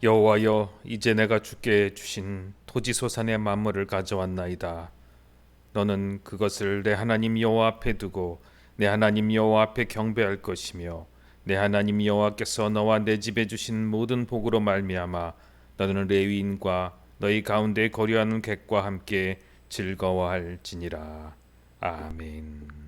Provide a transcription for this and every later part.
여호와여, 이제 내가 주께 주신 토지소산의 만물을 가져왔나이다. 너는 그것을 내 하나님 여호와 앞에 두고 내 하나님 여호와 앞에 경배할 것이며, 내 하나님 여호와께서 너와 내 집에 주신 모든 복으로 말미암아 너는 레위인과 너희 가운데 거류하는 객과 함께 즐거워할지니라. 아멘.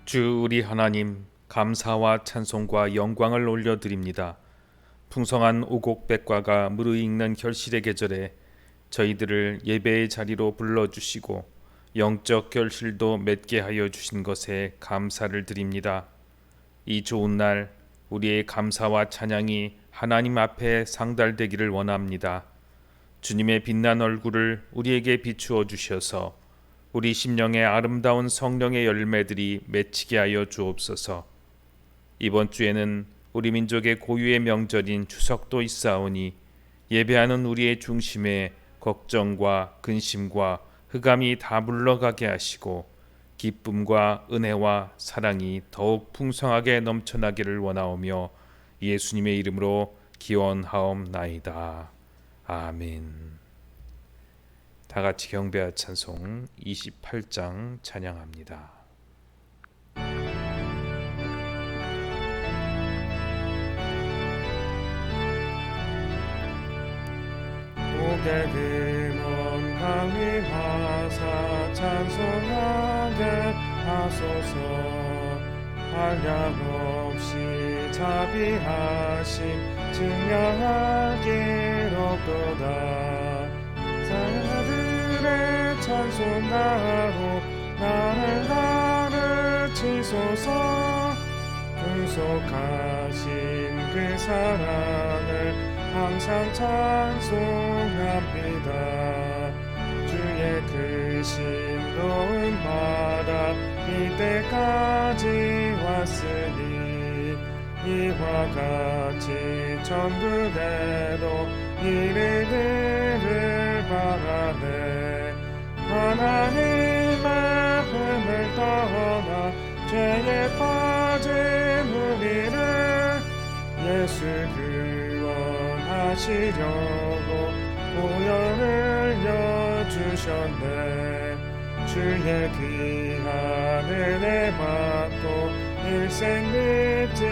주 우리 하나님, 감사와 찬송과 영광을 올려드립니다. 풍성한 오곡백과가 무르익는 결실의 계절에 저희들을 예배의 자리로 불러주시고 영적 결실도 맺게 하여 주신 것에 감사를 드립니다. 이 좋은 날 우리의 감사와 찬양이 하나님 앞에 상달되기를 원합니다. 주님의 빛난 얼굴을 우리에게 비추어 주셔서 우리 심령의 아름다운 성령의 열매들이 맺히게 하여 주옵소서. 이번 주에는 우리 민족의 고유의 명절인 추석도 있사오니 예배하는 우리의 중심에 걱정과 근심과 흑암이 다 물러가게 하시고 기쁨과 은혜와 사랑이 더욱 풍성하게 넘쳐나기를 원하오며 예수님의 이름으로 기원하옵나이다. 아멘. 다 같이 경배와 찬송 28장 찬양합니다. 고개 금원 강림하사 찬송하게 하소서. 한량없이 자비하심 증명하기로도다. 사람들의 찬송가로 나를 가르치소서. 구속하신 그 사랑을 항상 찬송합니다. 주의 크신 도움받아 이때까지 왔으니 이와 같이 천국에도 이르기를 바라네. 하나님의 품을 떠나 죄에 빠진 우리를 예수 구원하시려고 보혈을 흘려주셨네. 주의 귀한 은혜 받고 일생 믿진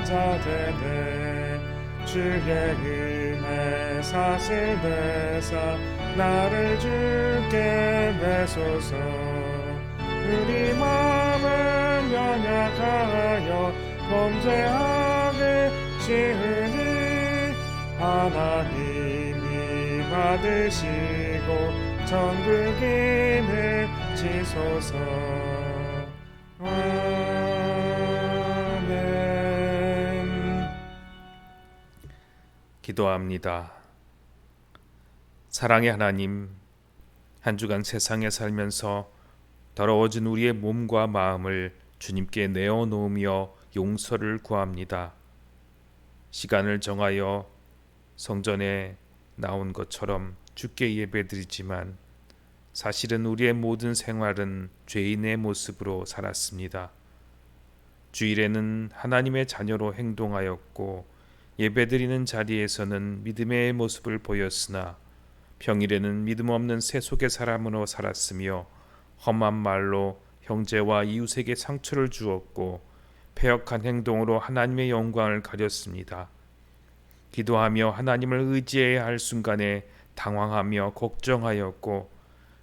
자 되네. 주의 은혜 사슬되사 나를 주께 내소서. 우리 마음은 연약하여 범죄하기 쉬우니 하나님이 받으시고 천국임을 지소서. 아멘. 기도합니다. 사랑의 하나님, 한 주간 세상에 살면서 더러워진 우리의 몸과 마음을 주님께 내어놓으며 용서를 구합니다. 시간을 정하여 성전에 나온 것처럼 주께 예배드리지만 사실은 우리의 모든 생활은 죄인의 모습으로 살았습니다. 주일에는 하나님의 자녀로 행동하였고 예배드리는 자리에서는 믿음의 모습을 보였으나 평일에는 믿음 없는 세속의 사람으로 살았으며 험한 말로 형제와 이웃에게 상처를 주었고 패역한 행동으로 하나님의 영광을 가렸습니다. 기도하며 하나님을 의지해야 할 순간에 당황하며 걱정하였고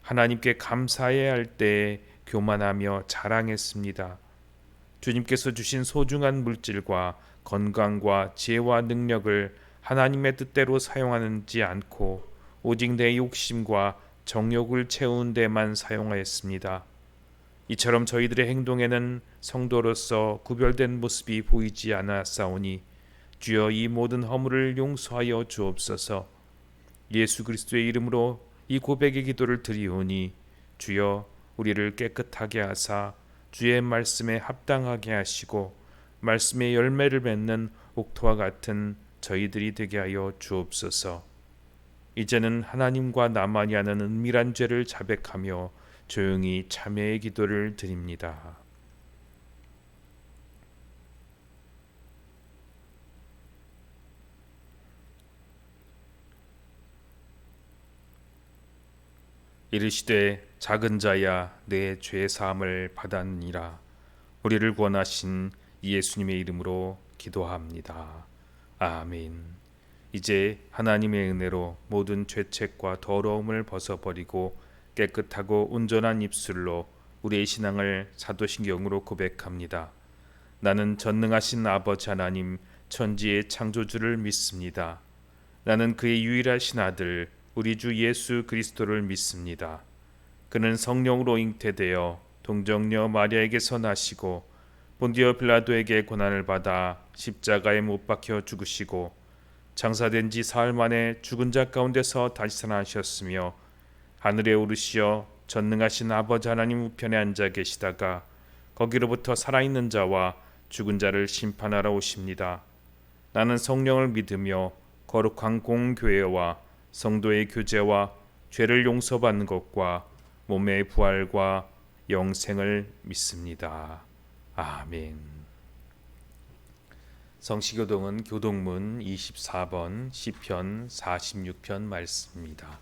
하나님께 감사해야 할 때에 교만하며 자랑했습니다. 주님께서 주신 소중한 물질과 건강과 지혜와 능력을 하나님의 뜻대로 사용하지 않고 오직 내 욕심과 정욕을 채우는 데만 사용하였습니다. 이처럼 저희들의 행동에는 성도로서 구별된 모습이 보이지 않았사오니 주여 이 모든 허물을 용서하여 주옵소서. 예수 그리스도의 이름으로 이 고백의 기도를 드리오니 주여 우리를 깨끗하게 하사 주의 말씀에 합당하게 하시고 말씀의 열매를 맺는 옥토와 같은 저희들이 되게 하여 주옵소서. 이제는 하나님과 나만이 하는 은밀한 죄를 자백하며 조용히 참회의 기도를 드립니다. 이르시되 작은 자야 내 죄 사함을 받았느니라. 우리를 구원하신 예수님의 이름으로 기도합니다. 아멘. 이제 하나님의 은혜로 모든 죄책과 더러움을 벗어버리고 깨끗하고 온전한 입술로 우리의 신앙을 사도신경으로 고백합니다. 나는 전능하신 아버지 하나님 천지의 창조주를 믿습니다. 나는 그의 유일하신 아들 우리 주 예수 그리스도를 믿습니다. 그는 성령으로 잉태되어 동정녀 마리아에게서 나시고 본디오 빌라도에게 고난을 받아 십자가에 못 박혀 죽으시고 장사된 지 사흘 만에 죽은 자 가운데서 다시 살아나셨으며 하늘에 오르시어 전능하신 아버지 하나님 우편에 앉아 계시다가 거기로부터 살아있는 자와 죽은 자를 심판하러 오십니다. 나는 성령을 믿으며 거룩한 공교회와 성도의 교제와 죄를 용서받는 것과 몸의 부활과 영생을 믿습니다. 아멘. 성시교동은 교동문 24번 시편 46편 말씀입니다.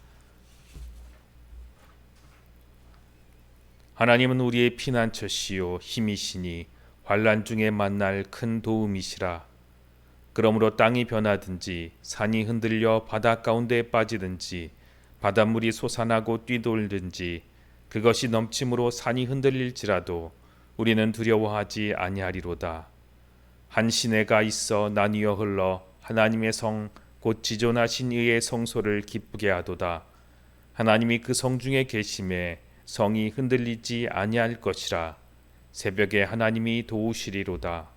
하나님은 우리의 피난처시요 힘이시니 환난 중에 만날 큰 도움이시라. 그러므로 땅이 변하든지 산이 흔들려 바다 가운데에 빠지든지 바닷물이 솟아나고 뛰돌든지 그것이 넘침으로 산이 흔들릴지라도 우리는 두려워하지 아니하리로다. 한 시내가 있어 나뉘어 흘러 하나님의 성 곧 지존하신 이의 성소를 기쁘게 하도다. 하나님이 그 성 중에 계심에 성이 흔들리지 아니할 것이라. 새벽에 하나님이 도우시리로다.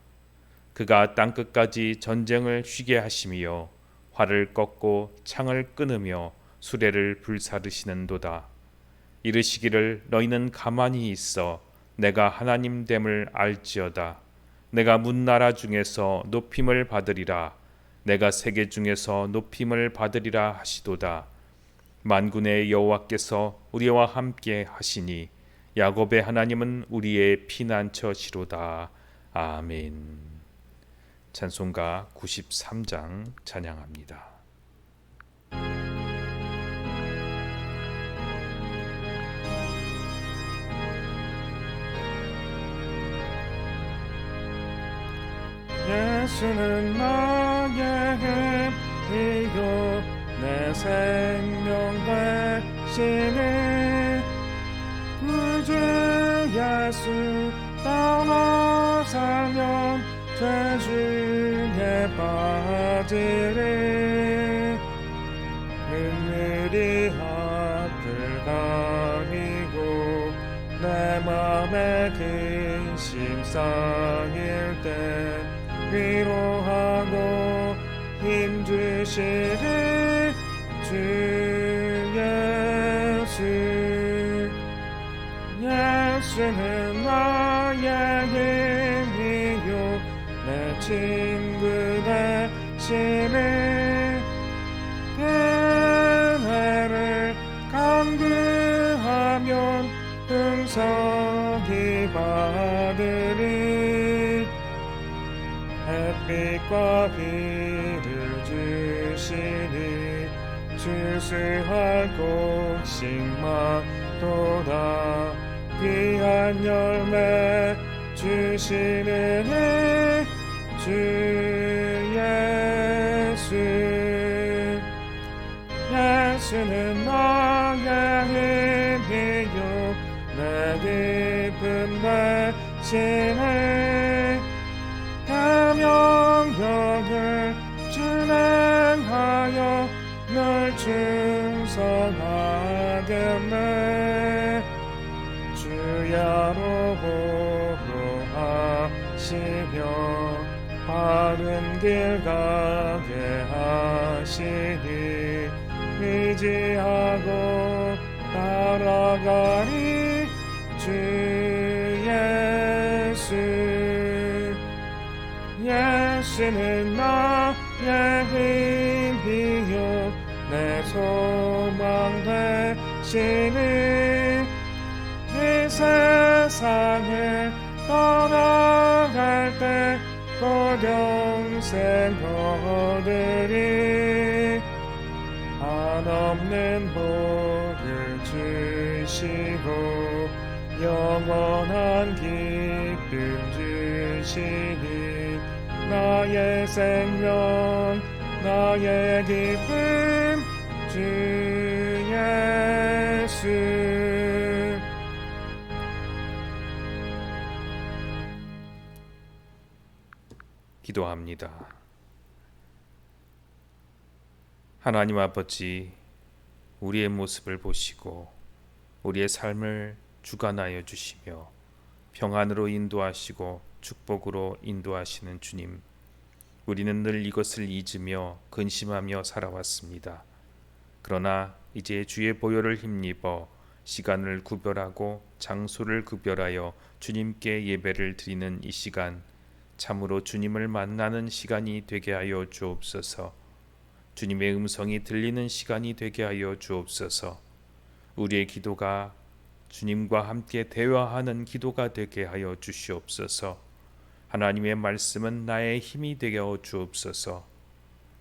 그가 땅끝까지 전쟁을 쉬게 하시며 활을 꺾고 창을 끊으며 수레를 불사르시는도다. 이르시기를 너희는 가만히 있어 내가 하나님 됨을 알지어다. 내가 문나라 중에서 높임을 받으리라. 내가 세계 중에서 높임을 받으리라 하시도다. 만군의 여호와께서 우리와 함께 하시니 야곱의 하나님은 우리의 피난처시로다. 아멘. 찬송가 93장 찬양합니다. 예수는 나의 힘이요 내 생명 되시네. 구주 예수 따라 살면 죄 중에 빠지리. 은밀히 앞을 가리고 내 맘에 근심 쌓일 때 위로하고 힘주시리 주 예수. 예수는 나의 힘이요 내 친구 되시네. 은혜를 간구하면 응석이 받으리. 햇빛과 비를 주시니 주수할 곡식마도다. 귀한 열매 주시는 주 예수. 예수는 나의 힘이요 내 기쁨 되시네. 명령을 준행하면 끝내 주야로 보호하시며 바른 길 가게 하시니 의지하고 따라가리 주 예수. 예수는 나의 힘이요 내 소망 되시니 이 세상을 떠나갈 때 곧 영생 얻으리. 한없는 복을 주시고 영원한 기쁨 주시니 나의 생명 나의 기쁨 주 예수. 기도합니다. 하나님 아버지, 우리의 모습을 보시고 우리의 삶을 주관하여 주시며 평안으로 인도하시고 축복으로 인도하시는 주님, 우리는 늘 이것을 잊으며 근심하며 살아왔습니다. 그러나 이제 주의 보혈을 힘입어 시간을 구별하고 장소를 구별하여 주님께 예배를 드리는 이 시간, 참으로 주님을 만나는 시간이 되게 하여 주옵소서. 주님의 음성이 들리는 시간이 되게 하여 주옵소서. 우리의 기도가 주님과 함께 대화하는 기도가 되게 하여 주시옵소서. 하나님의 말씀은 나의 힘이 되게 하여 주옵소서.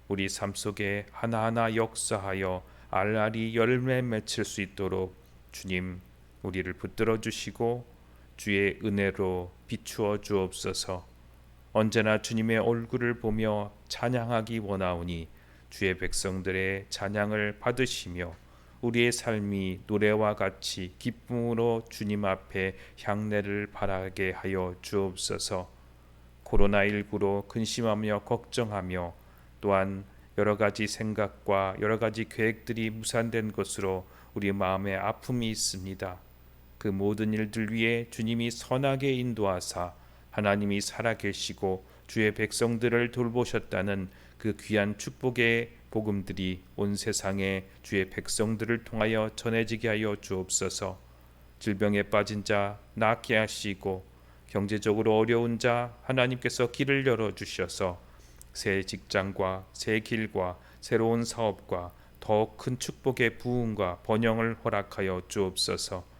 우리 삶 속에 하나하나 역사하여 알알이 열매 맺힐 수 있도록 주님, 우리를 붙들어 주시고 주의 은혜로 비추어 주옵소서. 언제나 주님의 얼굴을 보며 찬양하기 원하오니 주의 백성들의 찬양을 받으시며 우리의 삶이 노래와 같이 기쁨으로 주님 앞에 향례를 바라게 하여 주옵소서. 코로나19로 근심하며 걱정하며 또한 여러 가지 생각과 여러 가지 계획들이 무산된 것으로 우리 마음에 아픔이 있습니다. 그 모든 일들 위에 주님이 선하게 인도하사 하나님이 살아계시고 주의 백성들을 돌보셨다는 그 귀한 축복의 복음들이 온 세상에 주의 백성들을 통하여 전해지게 하여 주옵소서. 질병에 빠진 자 낫게 하시고 경제적으로 어려운 자 하나님께서 길을 열어주셔서 새 직장과 새 길과 새로운 사업과 더 큰 축복의 부흥과 번영을 허락하여 주옵소서.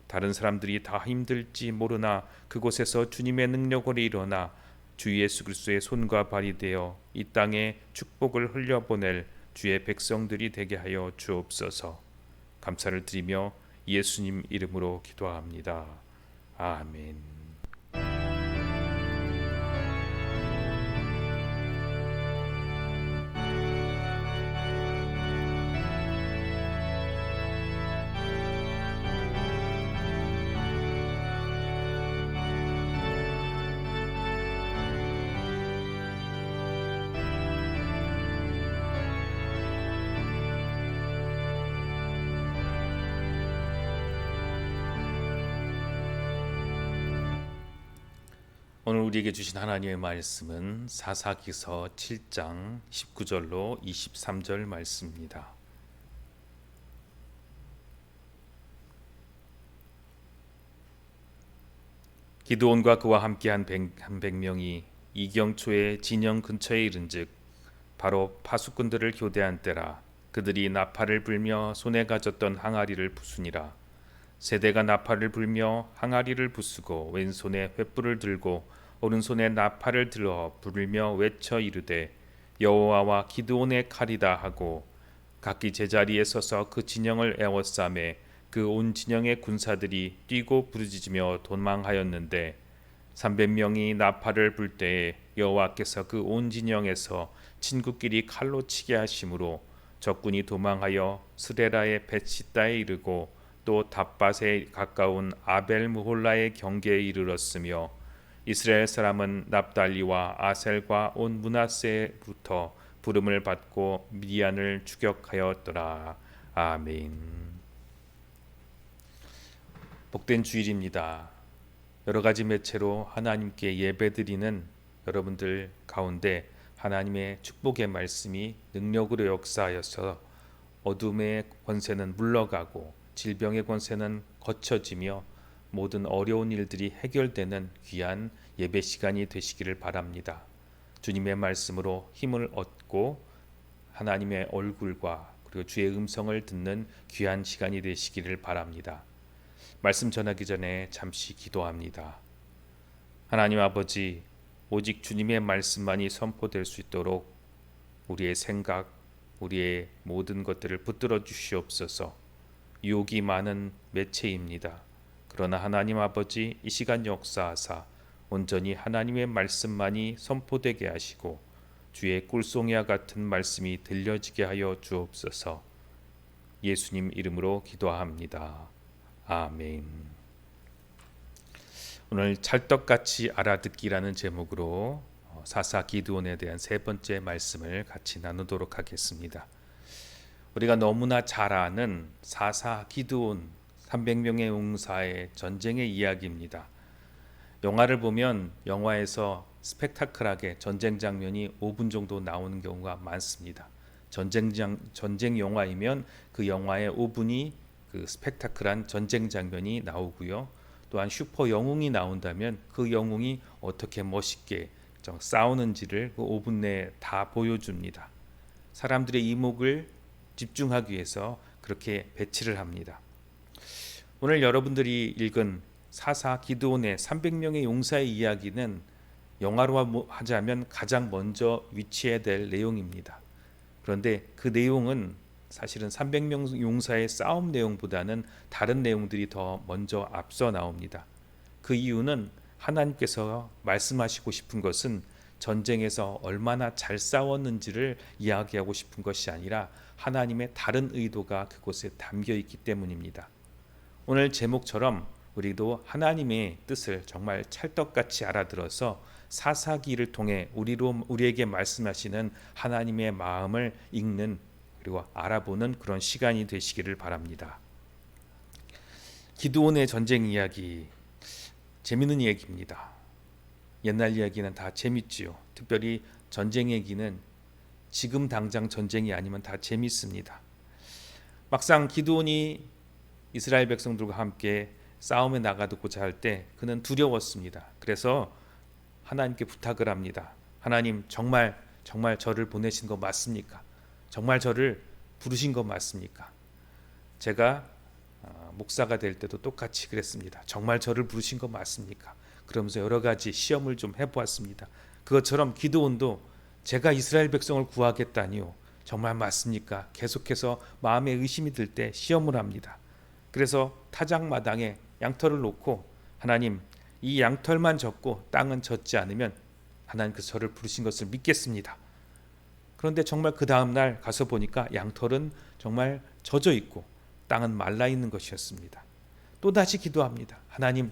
다른 사람들이 다 힘들지 모르나 그곳에서 주님의 능력으로 일어나 주 예수 그리스도의 손과 발이 되어 이 땅에 축복을 흘려보낼 주의 백성들이 되게 하여 주옵소서. 감사를 드리며 예수님 이름으로 기도합니다. 아멘. 오늘 우리에게 주신 하나님의 말씀은 사사기서 7장 19절로 23절 말씀입니다. 기드온과 그와 함께한 100명이 이경초의 진영 근처에 이른즉 바로 파수꾼들을 교대한 때라. 그들이 나팔을 불며 손에 가졌던 항아리를 부수니라. 세대가 나팔을 불며 항아리를 부수고 왼손에 횃불을 들고 오른손에 나팔을 들어 불며 외쳐 이르되 여호와와 기드온의 칼이다 하고 각기 제자리에 서서 그 진영을 에워싸매 그 온 진영의 군사들이 뛰고 부르짖으며 도망하였는데 300명이 나팔을 불 때에 여호와께서 그 온 진영에서 친구끼리 칼로 치게 하심으로 적군이 도망하여 스레라의 벳시다에 이르고 또 답밭에 가까운 아벨 무홀라의 경계에 이르렀으며 이스라엘 사람은 납달리와 아셀과 온 므낫세부터 부름을 받고 미디안을 추격하였더라. 아멘. 복된 주일입니다. 여러 가지 매체로 하나님께 예배드리는 여러분들 가운데 하나님의 축복의 말씀이 능력으로 역사하여서 어둠의 권세는 물러가고 질병의 권세는 거쳐지며 모든 어려운 일들이 해결되는 귀한 예배 시간이 되시기를 바랍니다. 주님의 말씀으로 힘을 얻고 하나님의 얼굴과 그리고 주의 음성을 듣는 귀한 시간이 되시기를 바랍니다. 말씀 전하기 전에 잠시 기도합니다. 하나님 아버지, 오직 주님의 말씀만이 선포될 수 있도록 우리의 생각, 우리의 모든 것들을 붙들어 주시옵소서. 유혹이 많은 매체입니다. 그러나 하나님 아버지, 이 시간 역사하사 온전히 하나님의 말씀만이 선포되게 하시고 주의 꿀송이와 같은 말씀이 들려지게 하여 주옵소서. 예수님 이름으로 기도합니다. 아멘. 오늘 찰떡같이 알아듣기라는 제목으로 사사 기드온에 대한 세 번째 말씀을 같이 나누도록 하겠습니다. 우리가 너무나 잘 아는 사사 기드온 300명의 용사의 전쟁의 이야기입니다. 영화를 보면 영화에서 스펙타클하게 전쟁 장면이 5분 정도 나오는 경우가 많습니다. 전쟁 영화이면 그 영화의 5분이 그 스펙타클한 전쟁 장면이 나오고요. 또한 슈퍼 영웅이 나온다면 그 영웅이 어떻게 멋있게 싸우는지를 그 5분 내에 다 보여줍니다. 사람들의 이목을 집중하기 위해서 그렇게 배치를 합니다. 오늘 여러분들이 읽은 사사 기드온의 300명의 용사의 이야기는 영화로 하자면 가장 먼저 위치해야 될 내용입니다. 그런데 그 내용은 사실은 300명 용사의 싸움 내용보다는 다른 내용들이 더 먼저 앞서 나옵니다. 그 이유는 하나님께서 말씀하시고 싶은 것은 전쟁에서 얼마나 잘 싸웠는지를 이야기하고 싶은 것이 아니라 하나님의 다른 의도가 그곳에 담겨 있기 때문입니다. 오늘 제목처럼 우리도 하나님의 뜻을 정말 찰떡같이 알아들어서 사사기를 통해 우리에게 말씀하시는 하나님의 마음을 읽는 그리고 알아보는 그런 시간이 되시기를 바랍니다. 기드온의 전쟁 이야기, 재미있는 얘기입니다. 옛날 이야기는 다 재밌지요. 특별히 전쟁 얘기는 지금 당장 전쟁이 아니면 다 재밌습니다. 막상 기드온이 이스라엘 백성들과 함께 싸움에 나가고자 할 때 그는 두려웠습니다. 그래서 하나님께 부탁을 합니다. 하나님, 정말 저를 보내신 거 맞습니까? 정말 저를 부르신 거 맞습니까? 제가 목사가 될 때도 똑같이 그랬습니다. 정말 저를 부르신 거 맞습니까? 그러면서 여러 가지 시험을 좀 해보았습니다. 그것처럼 기드온도 제가 이스라엘 백성을 구하겠다니요, 정말 맞습니까? 계속해서 마음에 의심이 들 때 시험을 합니다. 그래서 타작마당에 양털을 놓고 하나님, 이 양털만 젖고 땅은 젖지 않으면 하나님께서 저를 부르신 것을 믿겠습니다. 그런데 정말 그 다음 날 가서 보니까 양털은 정말 젖어 있고 땅은 말라 있는 것이었습니다. 또 다시 기도합니다. 하나님,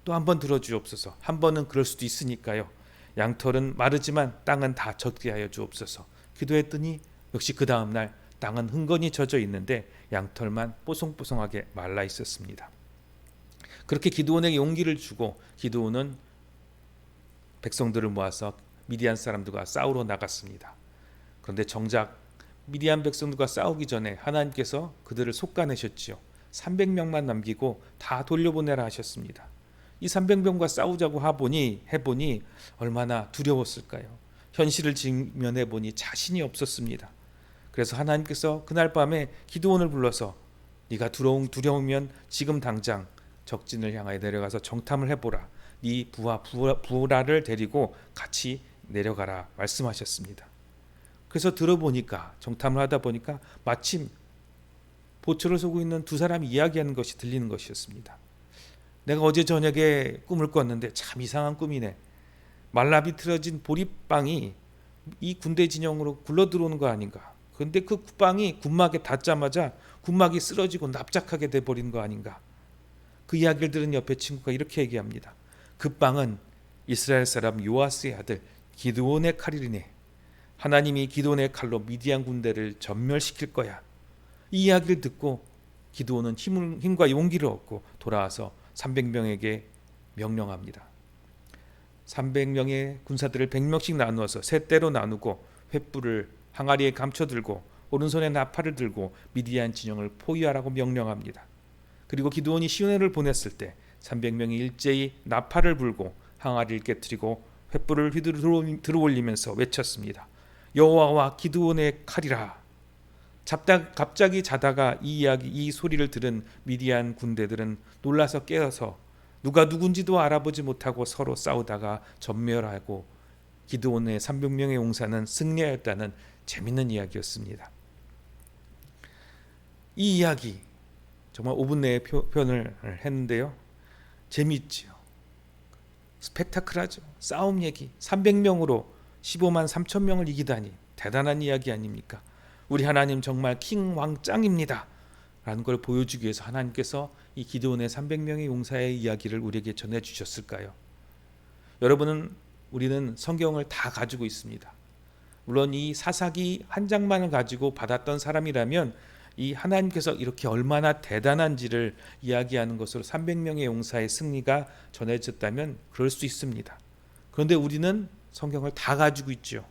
또 한 번 들어주옵소서. 한 번은 그럴 수도 있으니까요. 양털은 마르지만 땅은 다 젖게 하여 주옵소서. 기도했더니 역시 그 다음 날 땅은 흥건히 젖어 있는데 양털만 뽀송뽀송하게 말라 있었습니다. 그렇게 기드온에게 용기를 주고 기드온은 백성들을 모아서 미디안 사람들과 싸우러 나갔습니다. 그런데 정작 미디안 백성들과 싸우기 전에 하나님께서 그들을 솎아내셨지요. 300명만 남기고 다 돌려보내라 하셨습니다. 이 300명과 싸우자고 해보니 얼마나 두려웠을까요? 현실을 직면해보니 자신이 없었습니다. 그래서 하나님께서 그날 밤에 기드온을 불러서 네가 두려우면 지금 당장 적진을 향하여 내려가서 정탐을 해보라. 네 부하 부라를 데리고 같이 내려가라 말씀하셨습니다. 그래서 들어보니까, 정탐을 하다 보니까 마침 보초를 서고 있는 두 사람이 이야기하는 것이 들리는 것이었습니다. 내가 어제 저녁에 꿈을 꿨는데 참 이상한 꿈이네. 말라비틀어진 보리빵이 이 군대 진영으로 굴러 들어오는 거 아닌가. 그런데 그 빵이 군막에 닿자마자 군막이 쓰러지고 납작하게 돼버린 거 아닌가. 그 이야기를 들은 옆에 친구가 이렇게 얘기합니다. 그 빵은 이스라엘 사람 요아스의 아들 기드온의 칼이네. 하나님이 기드온의 칼로 미디안 군대를 전멸시킬 거야. 이 이야기를 듣고 기드온은 힘과 용기를 얻고 돌아와서 300명에게 명령합니다. 300명의 군사들을 100명씩 나누어서 세 대로 나누고 횃불을 항아리에 감춰들고 오른손에 나팔을 들고 미디안 진영을 포위하라고 명령합니다. 그리고 기드온이 시온을 보냈을 때 300명이 일제히 나팔을 불고 항아리를 깨뜨리고 횃불을 휘두르 들어올리면서 외쳤습니다. 여호와와 기드온의 칼이라. 갑자기 자다가 이 소리를 들은 미디안 군대들은 놀라서 깨어서 누가 누군지도 알아보지 못하고 서로 싸우다가 전멸하고 기드온의 300명의 용사는 승리하였다는 재밌는 이야기였습니다. 이 이야기 정말 5분 내에 표현을 했는데요. 재미있지요. 스펙타클하죠. 싸움 얘기. 300명으로 15만 3천 명을 이기다니 대단한 이야기 아닙니까? 우리 하나님 정말 킹 왕짱입니다 라는 걸 보여주기 위해서 하나님께서 이 기드온의 300명의 용사의 이야기를 우리에게 전해주셨을까요? 우리는 성경을 다 가지고 있습니다. 물론 이 사사기 한 장만을 가지고 받았던 사람이라면 이 하나님께서 이렇게 얼마나 대단한지를 이야기하는 것으로 300명의 용사의 승리가 전해졌다면 그럴 수 있습니다. 그런데 우리는 성경을 다 가지고 있죠.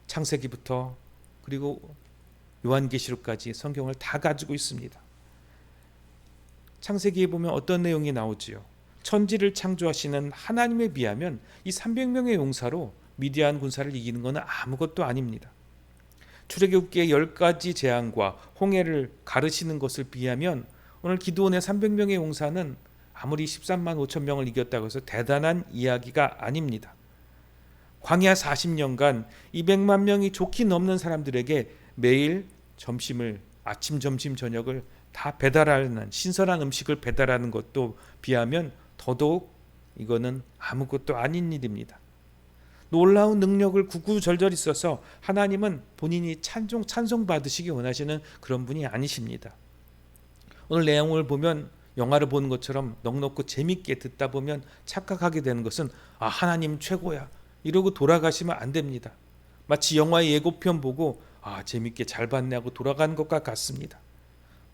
창세기부터 그리고 요한계시록까지 성경을 다 가지고 있습니다. 창세기에 보면 어떤 내용이 나오지요? 천지를 창조하시는 하나님에 비하면 이 300명의 용사로 미디안 군사를 이기는 것은 아무것도 아닙니다. 출애굽기의 10가지 재앙과 홍해를 가르시는 것을 비하면 오늘 기드온의 300명의 용사는 아무리 13만 5천 명을 이겼다고 해서 대단한 이야기가 아닙니다. 광야 40년간 200만 명이 좋게 넘는 사람들에게 매일 아침, 점심, 저녁을 다 배달하는 신선한 음식을 배달하는 것도 비하면 더더욱 이거는 아무것도 아닌 일입니다. 놀라운 능력을 구구절절히 써서 하나님은 본인이 찬송받으시기 원하시는 그런 분이 아니십니다. 오늘 내용을 보면 영화를 보는 것처럼 넉넉고 재밌게 듣다 보면 착각하게 되는 것은 하나님 최고야 이러고 돌아가시면 안 됩니다. 마치 영화의 예고편 보고 재밌게 잘 봤네 하고 돌아가는 것과 같습니다.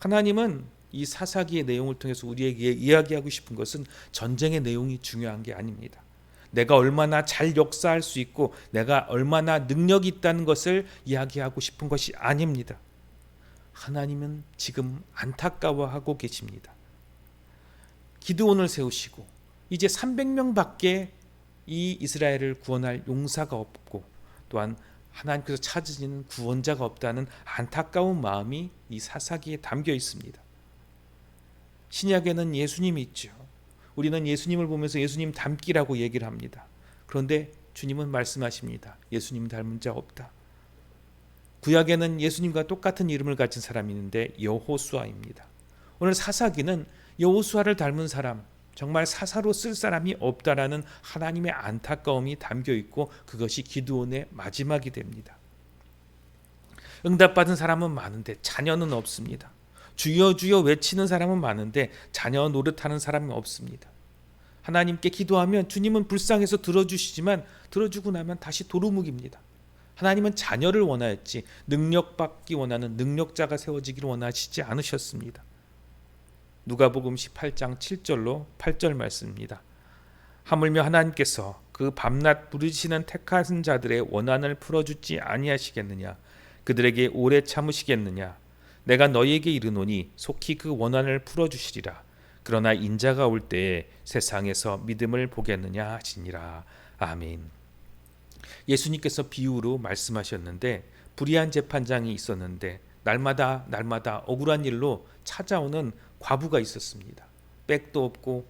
하나님은 이 사사기의 내용을 통해서 우리에게 이야기하고 싶은 것은 전쟁의 내용이 중요한 게 아닙니다. 내가 얼마나 잘 역사할 수 있고 내가 얼마나 능력이 있다는 것을 이야기하고 싶은 것이 아닙니다. 하나님은 지금 안타까워하고 계십니다. 기드온을 세우시고 이제 300명밖에 이 이스라엘을 구원할 용사가 없고 또한 하나님께서 찾으시는 구원자가 없다는 안타까운 마음이 이 사사기에 담겨 있습니다. 신약에는 예수님이 있죠. 우리는 예수님을 보면서 예수님 닮기라고 얘기를 합니다. 그런데 주님은 말씀하십니다. 예수님 닮은 자 없다. 구약에는 예수님과 똑같은 이름을 가진 사람이 있는데 여호수아입니다. 오늘 사사기는 여호수아를 닮은 사람, 정말 사사로 쓸 사람이 없다라는 하나님의 안타까움이 담겨 있고 그것이 기드온의 마지막이 됩니다. 응답받은 사람은 많은데 자녀는 없습니다. 주여 주여 외치는 사람은 많은데 자녀 노릇하는 사람은 없습니다. 하나님께 기도하면 주님은 불쌍해서 들어주시지만 들어주고 나면 다시 도루묵입니다. 하나님은 자녀를 원하였지 능력받기 원하는 능력자가 세워지기를 원하시지 않으셨습니다. 누가복음 18장 7절로 8절 말씀입니다. 하물며 하나님께서 그 밤낮 부르시는 택하신 자들의 원한을 풀어주지 아니하시겠느냐? 그들에게 오래 참으시겠느냐? 내가 너희에게 이르노니 속히 그 원한을 풀어주시리라. 그러나 인자가 올 때에 세상에서 믿음을 보겠느냐 하시니라. 아멘. 예수님께서 비유로 말씀하셨는데 불의한 재판장이 있었는데 날마다 억울한 일로 찾아오는 과부가 있었습니다. 백도 없고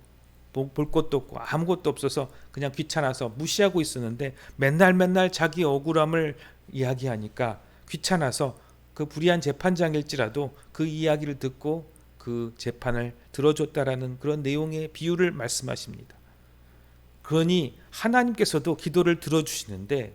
볼 것도 없고 아무것도 없어서 그냥 귀찮아서 무시하고 있었는데 맨날 자기 억울함을 이야기하니까 귀찮아서 그 불의한 재판장일지라도 그 이야기를 듣고 그 재판을 들어줬다라는 그런 내용의 비유를 말씀하십니다. 그러니 하나님께서도 기도를 들어주시는데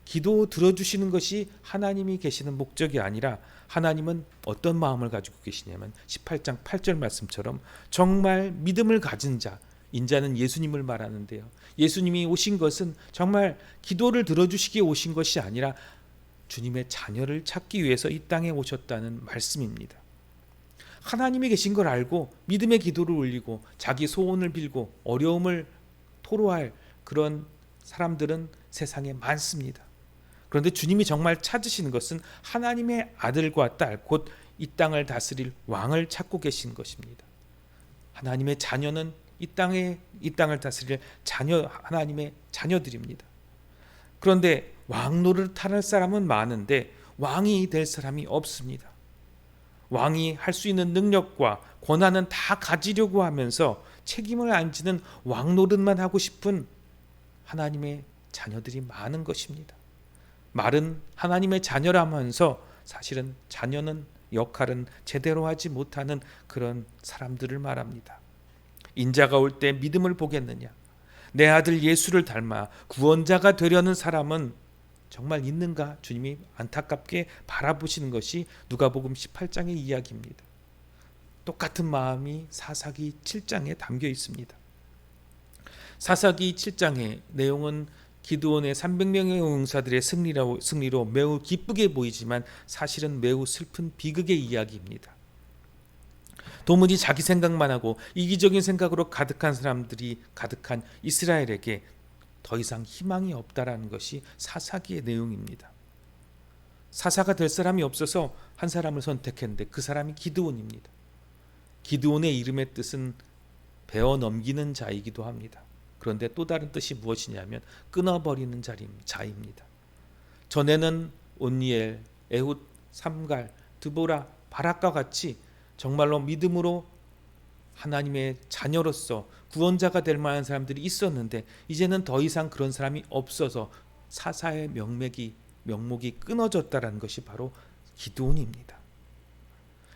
기도 들어주시는 것이 하나님이 계시는 목적이 아니라 하나님은 어떤 마음을 가지고 계시냐면 18장 8절 말씀처럼 정말 믿음을 가진 자, 인자는 예수님을 말하는데요. 예수님이 오신 것은 정말 기도를 들어주시기에 오신 것이 아니라 주님의 자녀를 찾기 위해서 이 땅에 오셨다는 말씀입니다. 하나님이 계신 걸 알고 믿음의 기도를 올리고 자기 소원을 빌고 어려움을 토로할 그런 사람들은 세상에 많습니다. 그런데 주님이 정말 찾으시는 것은 하나님의 아들과 딸, 곧 이 땅을 다스릴 왕을 찾고 계신 것입니다. 하나님의 자녀는 이 땅을 다스릴 하나님의 자녀들입니다. 그런데 왕 노릇할 사람은 많은데 왕이 될 사람이 없습니다. 왕이 할 수 있는 능력과 권한은 다 가지려고 하면서 책임을 안 지는 왕 노릇만 하고 싶은 하나님의 자녀들이 많은 것입니다. 말은 하나님의 자녀라면서 사실은 자녀는 역할은 제대로 하지 못하는 그런 사람들을 말합니다. 인자가 올 때 믿음을 보겠느냐? 내 아들 예수를 닮아 구원자가 되려는 사람은 정말 있는가? 주님이 안타깝게 바라보시는 것이 누가복음 18장의 이야기입니다. 똑같은 마음이 사사기 7장에 담겨 있습니다. 사사기 7장의 내용은 기드온의 300명의 용사들의 승리로 매우 기쁘게 보이지만 사실은 매우 슬픈 비극의 이야기입니다. 도무지 자기 생각만 하고 이기적인 생각으로 가득한 사람들이 가득한 이스라엘에게 더 이상 희망이 없다라는 것이 사사기의 내용입니다. 사사가 될 사람이 없어서 한 사람을 선택했는데 그 사람이 기드온입니다. 기드온의 이름의 뜻은 베어 넘기는 자이기도 합니다. 그런데 또 다른 뜻이 무엇이냐면 끊어버리는 자입니다. 전에는 온니엘, 에훗, 삼갈, 드보라, 바락과 같이 정말로 믿음으로 하나님의 자녀로서 구원자가 될 만한 사람들이 있었는데 이제는 더 이상 그런 사람이 없어서 사사의 명목이 끊어졌다라는 것이 바로 기드온입니다.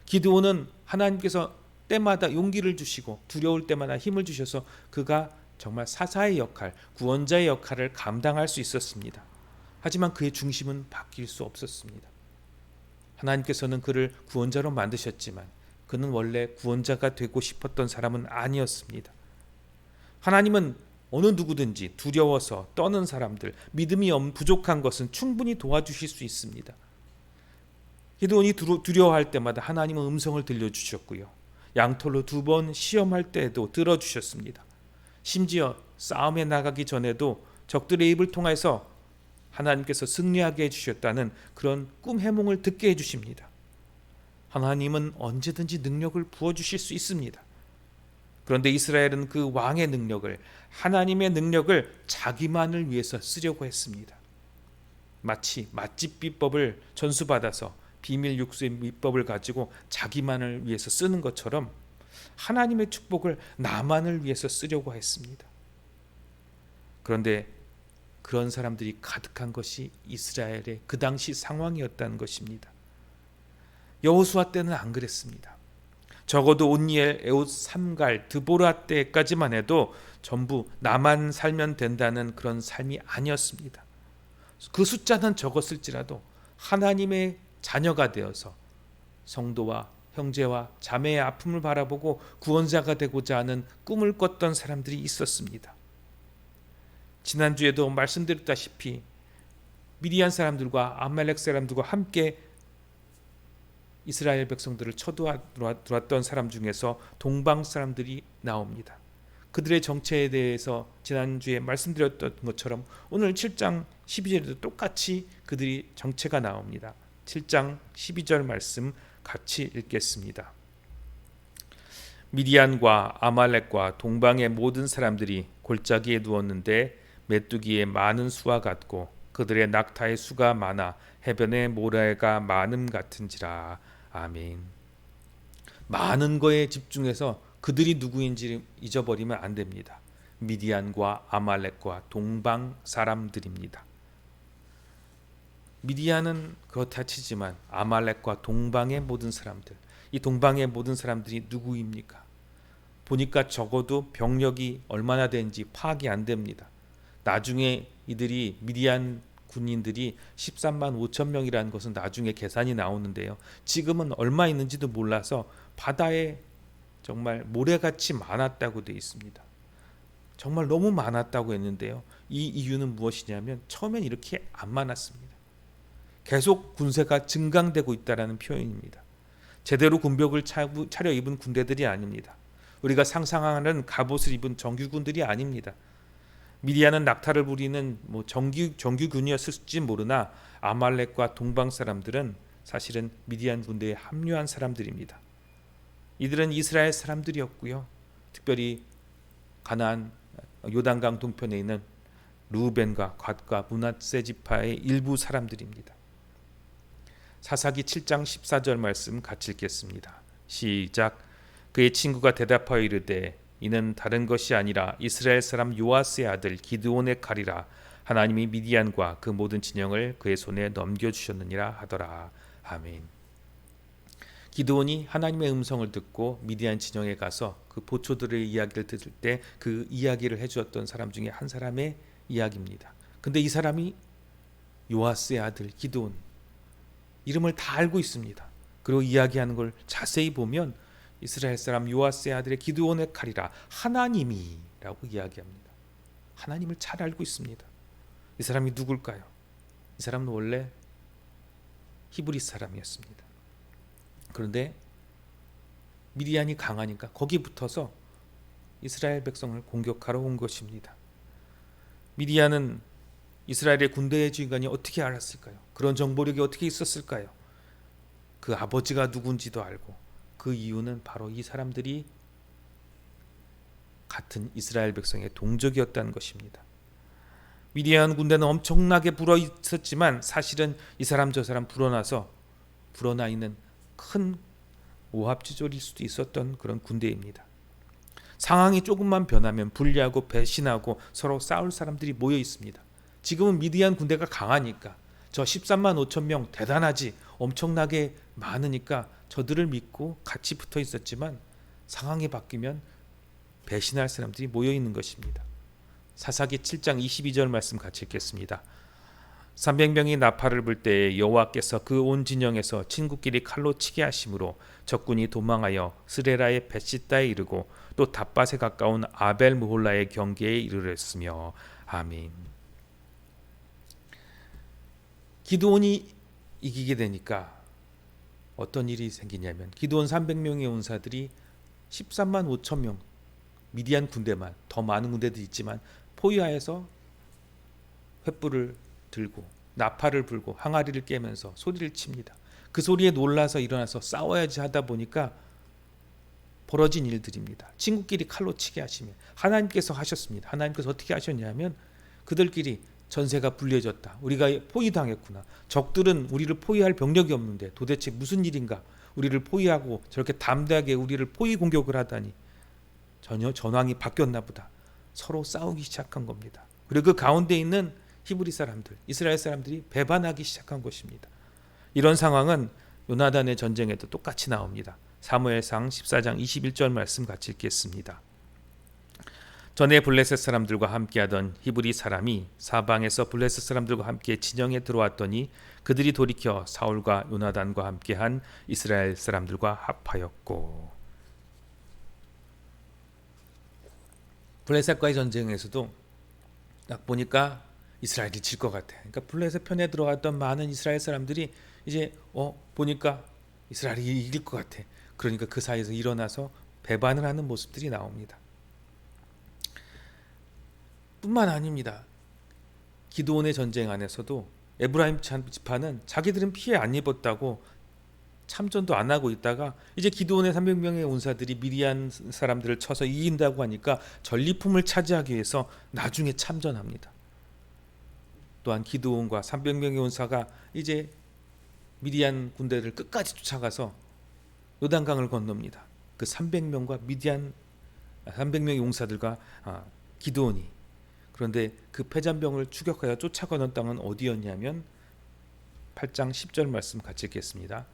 기드온은 하나님께서 때마다 용기를 주시고 두려울 때마다 힘을 주셔서 그가 정말 사사의 역할, 구원자의 역할을 감당할 수 있었습니다. 하지만 그의 중심은 바뀔 수 없었습니다. 하나님께서는 그를 구원자로 만드셨지만 그는 원래 구원자가 되고 싶었던 사람은 아니었습니다. 하나님은 어느 누구든지 두려워서 떠는 사람들, 믿음이 부족한 것은 충분히 도와주실 수 있습니다. 기드온이 두려워할 때마다 하나님은 음성을 들려주셨고요. 양털로 2번 시험할 때에도 들어주셨습니다. 심지어 싸움에 나가기 전에도 적들의 입을 통해서 하나님께서 승리하게 해주셨다는 그런 꿈 해몽을 듣게 해주십니다. 하나님은 언제든지 능력을 부어주실 수 있습니다. 그런데 이스라엘은 그 왕의 능력을, 하나님의 능력을 자기만을 위해서 쓰려고 했습니다. 마치 맛집 비법을 전수받아서 비밀 육수의 비법을 가지고 자기만을 위해서 쓰는 것처럼 하나님의 축복을 나만을 위해서 쓰려고 했습니다. 그런데 그런 사람들이 가득한 것이 이스라엘의 그 당시 상황이었다는 것입니다. 여호수아 때는 안 그랬습니다. 적어도 온니엘, 에훗, 삼갈, 드보라 때까지만 해도 전부 나만 살면 된다는 그런 삶이 아니었습니다. 그 숫자는 적었을지라도 하나님의 자녀가 되어서 성도와 형제와 자매의 아픔을 바라보고 구원자가 되고자 하는 꿈을 꿨던 사람들이 있었습니다. 지난주에도 말씀드렸다시피 미디안 사람들과 아말렉 사람들과 함께 이스라엘 백성들을 쳐들어왔던 사람 중에서 동방 사람들이 나옵니다. 그들의 정체에 대해서 지난주에 말씀드렸던 것처럼 오늘 7장 12절에도 똑같이 그들이 정체가 나옵니다. 7장 12절 말씀 같이 읽겠습니다. 미디안과 아말렉과 동방의 모든 사람들이 골짜기에 누웠는데 메뚜기의 많은 수와 같고 그들의 낙타의 수가 많아 해변의 모래가 많음 같은지라. 아멘. 많은 거에 집중해서 그들이 누구인지 잊어버리면 안 됩니다. 미디안과 아말렉과 동방 사람들입니다. 미디안은 그렇다 치지만 아말렉과 동방의 모든 사람들, 이 동방의 모든 사람들이 누구입니까? 보니까 적어도 병력이 얼마나 되는지 파악이 안 됩니다. 나중에 이들이 미디안 군인들이 13만 5천 명이라는 것은 나중에 계산이 나오는데요. 지금은 얼마 있는지도 몰라서 바다에 정말 모래같이 많았다고 되어 있습니다. 정말 너무 많았다고 했는데요. 이 이유는 무엇이냐면 처음엔 이렇게 안 많았습니다. 계속 군세가 증강되고 있다는 표현입니다. 제대로 군복을 차려입은 군대들이 아닙니다. 우리가 상상하는 갑옷을 입은 정규군들이 아닙니다. 미디안은 낙타를 부리는 정규군이었을지 모르나 아말렉과 동방 사람들은 사실은 미디안 군대에 합류한 사람들입니다. 이들은 이스라엘 사람들이었고요. 특별히 가나안 요단강 동편에 있는 루벤과 갓과 므낫세 지파의 일부 사람들입니다. 사사기 7장 14절 말씀 같이 읽겠습니다. 시작. 그의 친구가 대답하여 이르되 이는 다른 것이 아니라 이스라엘 사람 요아스의 아들 기드온의 칼이라. 하나님이 미디안과 그 모든 진영을 그의 손에 넘겨주셨느니라 하더라. 아멘. 기드온이 하나님의 음성을 듣고 미디안 진영에 가서 그 보초들의 이야기를 들을 때 그 이야기를 해주었던 사람 중에 한 사람의 이야기입니다. 근데 이 사람이 요아스의 아들 기드온, 이름을 다 알고 있습니다. 그리고 이야기하는 걸 자세히 보면 이스라엘 사람 요아스의 아들의 기드온의 칼이라 하나님이라고 이야기합니다. 하나님을 잘 알고 있습니다. 이 사람이 누굴까요? 이 사람은 원래 히브리 사람이었습니다. 그런데 미디안이 강하니까 거기 붙어서 이스라엘 백성을 공격하러 온 것입니다. 미디안은 이스라엘의 군대의 지휘관이 어떻게 알았을까요? 그런 정보력이 어떻게 있었을까요? 그 아버지가 누군지도 알고, 그 이유는 바로 이 사람들이 같은 이스라엘 백성의 동족이었다는 것입니다. 미디안 군대는 엄청나게 불어 있었지만 사실은 이 사람 저 사람 불어나 있는 큰 오합지졸일 수도 있었던 그런 군대입니다. 상황이 조금만 변하면 분리하고 배신하고 서로 싸울 사람들이 모여 있습니다. 지금은 미디안 군대가 강하니까 저 13만 5천 명 대단하지, 엄청나게 많으니까 저들을 믿고 같이 붙어 있었지만 상황이 바뀌면 배신할 사람들이 모여 있는 것입니다. 사사기 7장 22절 말씀 같이 읽겠습니다. 300명이 나팔을 불 때에 여호와께서 그 온 진영에서 친구끼리 칼로 치게 하심으로 적군이 도망하여 스레라의 벳시다에 이르고 또 답밭에 가까운 아벨 무홀라의 경계에 이르렀으며. 아멘. 기드온이 이기게 되니까 어떤 일이 생기냐면 기드온 300명의 온사들이 13만 5천 명 미디안 군대만, 더 많은 군대도 있지만 포위하여서 횃불을 들고 나팔을 불고 항아리를 깨면서 소리를 칩니다. 그 소리에 놀라서 일어나서 싸워야지 하다 보니까 벌어진 일들입니다. 친구끼리 칼로 치게 하시면 하나님께서 하셨습니다. 하나님께서 어떻게 하셨냐면 그들끼리 전세가 불리해졌다. 우리가 포위당했구나. 적들은 우리를 포위할 병력이 없는데 도대체 무슨 일인가. 우리를 포위하고 저렇게 담대하게 우리를 포위 공격을 하다니 전혀 전황이 바뀌었나 보다. 서로 싸우기 시작한 겁니다. 그리고 그 가운데 있는 히브리 사람들, 이스라엘 사람들이 배반하기 시작한 것입니다. 이런 상황은 요나단의 전쟁에도 똑같이 나옵니다. 사무엘상 14장 21절 말씀 같이 읽겠습니다. 전에 블레셋 사람들과 함께하던 히브리 사람이 사방에서 블레셋 사람들과 함께 진영에 들어왔더니 그들이 돌이켜 사울과 요나단과 함께한 이스라엘 사람들과 합하였고. 블레셋과의 전쟁에서도 딱 보니까 이스라엘이 질 것 같아. 그러니까 블레셋 편에 들어왔던 많은 이스라엘 사람들이 이제 보니까 이스라엘이 이길 것 같아. 그러니까 그 사이에서 일어나서 배반을 하는 모습들이 나옵니다. 뿐만 아닙니다. 기드온의 전쟁 안에서도 에브라임 지파는 자기들은 피해 안 입었다고 참전도 안 하고 있다가 이제 기드온의 300명의 온사들이 미디안 사람들을 쳐서 이긴다고 하니까 전리품을 차지하기 위해서 나중에 참전합니다. 또한 기드온과 300명의 온사가 이제 미디안 군대를 끝까지 쫓아가서 요단강을 건넙니다. 그 300명의 용사들과 기드온이. 그런데 그 패잔병을 추격하여 쫓아가는 땅은 어디였냐면 8장 10절 말씀 같이 읽겠습니다.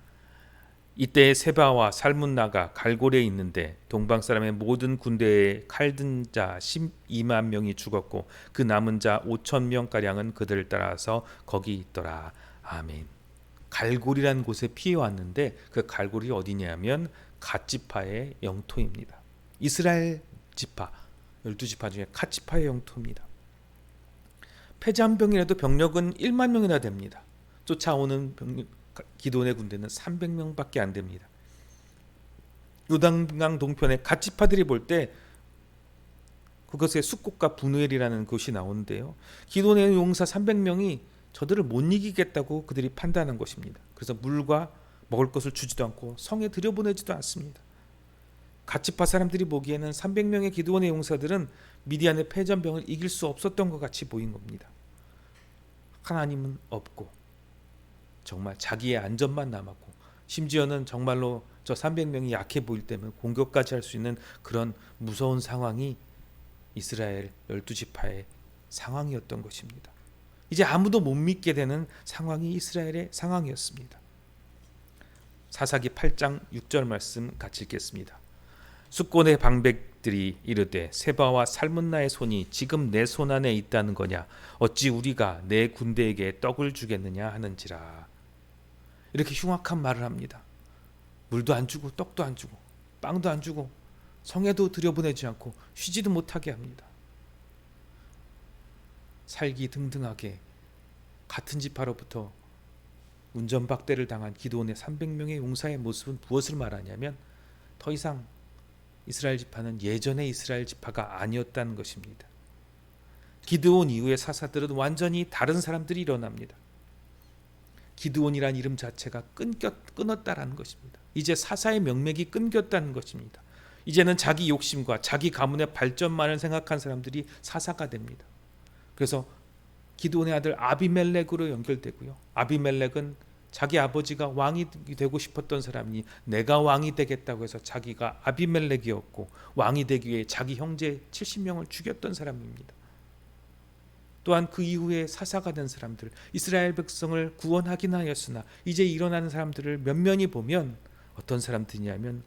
이때 세바와 살문나가 갈골에 있는데 동방 사람의 모든 군대에 칼든 자 12만 명이 죽었고 그 남은 자 5천 명가량은 그들을 따라서 거기 있더라. 아멘. 갈골이라는 곳에 피해 왔는데 그 갈골이 어디냐면 갓지파의 영토입니다. 이스라엘 지파 12지파 중에 갓지파의 영토입니다. 패잔병이라도 병력은 1만 명이나 됩니다. 쫓아오는 기드온의 군대는 300명밖에 안 됩니다. 요단강 동편에 갓지파들이 볼 때 그것의 숫곳과 분우엘이라는 곳이 나오는데요. 기드온의 용사 300명이 저들을 못 이기겠다고 그들이 판단한 것입니다. 그래서 물과 먹을 것을 주지도 않고 성에 들여보내지도 않습니다. 갓지파 사람들이 보기에는 300명의 기드온의 용사들은 미디안의 패전병을 이길 수 없었던 것 같이 보인 겁니다. 하나님은 없고 정말 자기의 안전만 남았고, 심지어는 정말로 저 300명이 약해 보일 때면 공격까지 할 수 있는 그런 무서운 상황이 이스라엘 12지파의 상황이었던 것입니다. 이제 아무도 못 믿게 되는 상황이 이스라엘의 상황이었습니다. 사사기 8장 6절 말씀 같이 읽겠습니다. 숫곤의 방백들이 이르되 세바와 살문나의 손이 지금 내 손 안에 있다는 거냐, 어찌 우리가 내 군대에게 떡을 주겠느냐 하는지라. 이렇게 흉악한 말을 합니다. 물도 안 주고 떡도 안 주고 빵도 안 주고 성에도 들여보내지 않고 쉬지도 못하게 합니다. 살기 등등하게 같은 지파로부터 운전박대를 당한 기드온의 300명의 용사의 모습은 무엇을 말하냐면 더 이상 이스라엘 지파는 예전의 이스라엘 지파가 아니었다는 것입니다. 기드온 이후의 사사들은 완전히 다른 사람들이 일어납니다. 기드온이란 이름 자체가 끊었다라는 것입니다. 이제 사사의 명맥이 끊겼다는 것입니다. 이제는 자기 욕심과 자기 가문의 발전만을 생각한 사람들이 사사가 됩니다. 그래서 기드온의 아들 아비멜렉으로 연결되고요. 아비멜렉은 자기 아버지가 왕이 되고 싶었던 사람이 내가 왕이 되겠다고 해서 자기가 아비멜렉이었고, 왕이 되기 위해 자기 형제 70명을 죽였던 사람입니다. 또한 그 이후에 사사가 된 사람들, 이스라엘 백성을 구원하긴 하였으나 이제 일어나는 사람들을 면면히 보면 어떤 사람들이냐면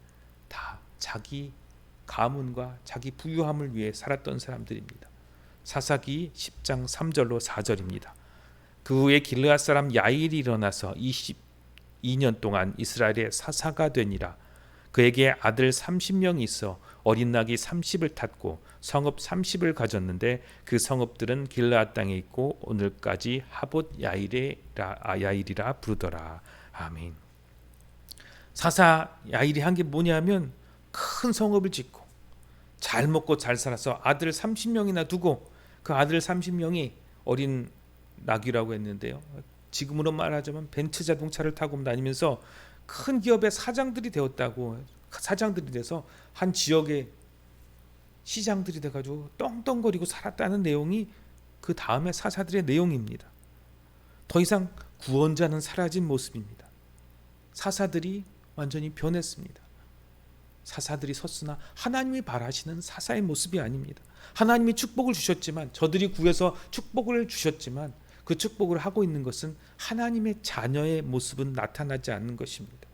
다 자기 가문과 자기 부유함을 위해 살았던 사람들입니다. 사사기 10장 3절로 4절입니다. 그 후에 길르앗 사람 야일이 일어나서 22년 동안 이스라엘의 사사가 되니라. 그에게 아들 30명이 있어 어린 낙이 30을 탔고 성읍 30을 가졌는데 그 성읍들은 길르앗 땅에 있고 오늘까지 하봇 야일이라 부르더라. 아멘. 사사 야일이 한 게 뭐냐면 큰 성읍을 짓고 잘 먹고 잘 살아서 아들 30명이나 두고, 그 아들 30명이 어린 낙이라고 했는데요. 지금으로 말하자면 벤츠 자동차를 타고 다니면서 큰 기업의 사장들이 되었다고, 사장들이 돼서 한 지역의 시장들이 돼가지고 떵떵거리고 살았다는 내용이 그 다음에 사사들의 내용입니다. 더 이상 구원자는 사라진 모습입니다. 사사들이 완전히 변했습니다. 사사들이 섰으나 하나님이 바라시는 사사의 모습이 아닙니다. 하나님이 축복을 주셨지만, 저들이 구해서 축복을 주셨지만 그 축복을 하고 있는 것은 하나님의 자녀의 모습은 나타나지 않는 것입니다.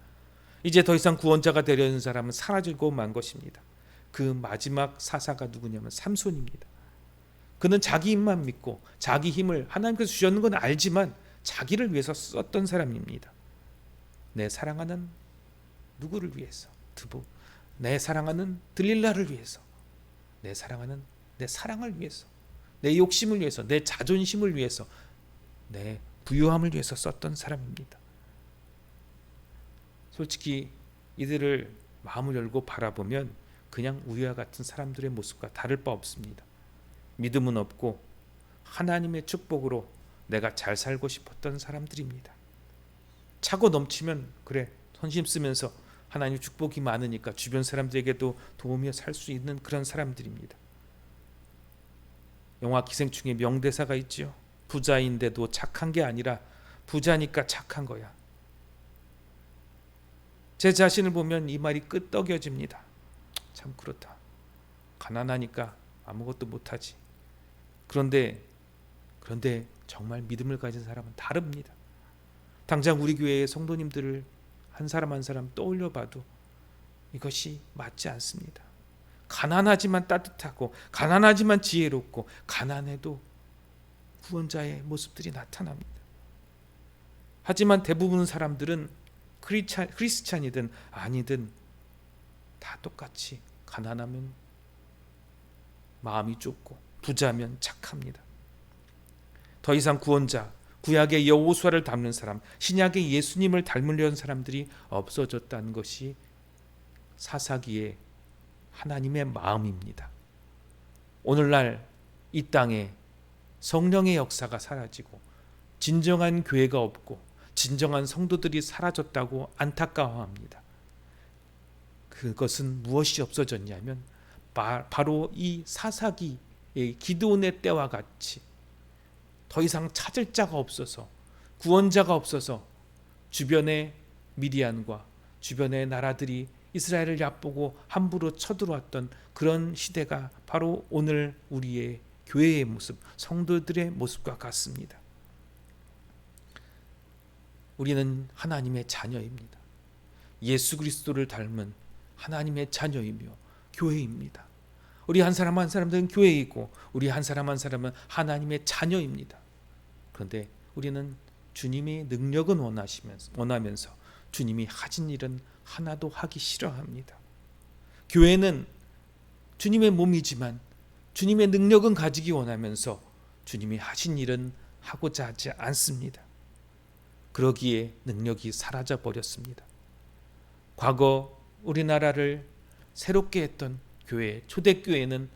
이제 더 이상 구원자가 되려는 사람은 사라지고 만 것입니다. 그 마지막 사사가 누구냐면 삼손입니다. 그는 자기 힘만 믿고 자기 힘을 하나님께서 주셨는 건 알지만 자기를 위해서 썼던 사람입니다. 내 사랑하는 누구를 위해서? 드보. 내 사랑하는 들릴라를 위해서, 내 사랑하는 내 사랑을 위해서, 내 욕심을 위해서, 내 자존심을 위해서, 내 부유함을 위해서 썼던 사람입니다. 솔직히 이들을 마음을 열고 바라보면 그냥 우리와 같은 사람들의 모습과 다를 바 없습니다. 믿음은 없고 하나님의 축복으로 내가 잘 살고 싶었던 사람들입니다. 차고 넘치면 그래 선심 쓰면서 하나님 축복이 많으니까 주변 사람들에게도 도우며 살 수 있는 그런 사람들입니다. 영화 기생충의 명대사가 있죠. 부자인데도 착한 게 아니라 부자니까 착한 거야. 제 자신을 보면 이 말이 끄떡여집니다. 참 그렇다. 가난하니까 아무것도 못하지. 그런데 정말 믿음을 가진 사람은 다릅니다. 당장 우리 교회의 성도님들을 한 사람 한 사람 떠올려 봐도 이것이 맞지 않습니다. 가난하지만 따뜻하고 가난하지만 지혜롭고 가난해도 구원자의 모습들이 나타납니다. 하지만 대부분 사람들은 크리스찬이든 아니든 다 똑같이 가난하면 마음이 좁고 부자면 착합니다. 더 이상 구원자, 구약의 여호수아를 닮는 사람, 신약의 예수님을 닮으려는 사람들이 없어졌다는 것이 사사기의 하나님의 마음입니다. 오늘날 이 땅에 성령의 역사가 사라지고 진정한 교회가 없고 진정한 성도들이 사라졌다고 안타까워합니다. 그것은 무엇이 없어졌냐면 바로 이 사사기의 기드온의 때와 같이 더 이상 찾을 자가 없어서, 구원자가 없어서 주변의 미디안과 주변의 나라들이 이스라엘을 얕보고 함부로 쳐들어왔던 그런 시대가 바로 오늘 우리의 교회의 모습, 성도들의 모습과 같습니다. 우리는 하나님의 자녀입니다. 예수 그리스도를 닮은 하나님의 자녀이며 교회입니다. 우리 한 사람 한 사람들은 교회이고 우리 한 사람 한 사람은 하나님의 자녀입니다. 그런데 우리는 주님의 능력은 원하면서 주님이 하신 일은 하나도 하기 싫어합니다. 교회는 주님의 몸이지만 주님의 능력은 가지기 원하면서 주님이 하신 일은 하고자 하지 않습니다. 그러기에 능력이 사라져 버렸습니다. 과거 우리나라를 새롭게 했던 교회, 초대교회는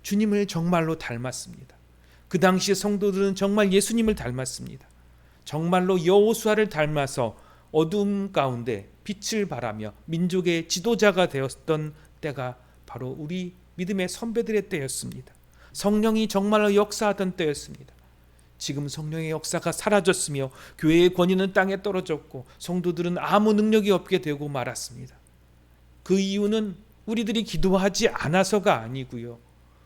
주님을 정말로 닮았습니다. 그 당시의 성도들은 정말 예수님을 닮았습니다. 정말로 여호수아를 닮아서 어둠 가운데 빛을 발하며 민족의 지도자가 되었던 때가 바로 우리 믿음의 선배들의 때였습니다. 성령이 정말로 역사하던 때였습니다. 지금 성령의 역사가 사라졌으며 교회의 권위는 땅에 떨어졌고 성도들은 아무 능력이 없게 되고 말았습니다. 그 이유는 우리들이 기도하지 않아서가 아니고요.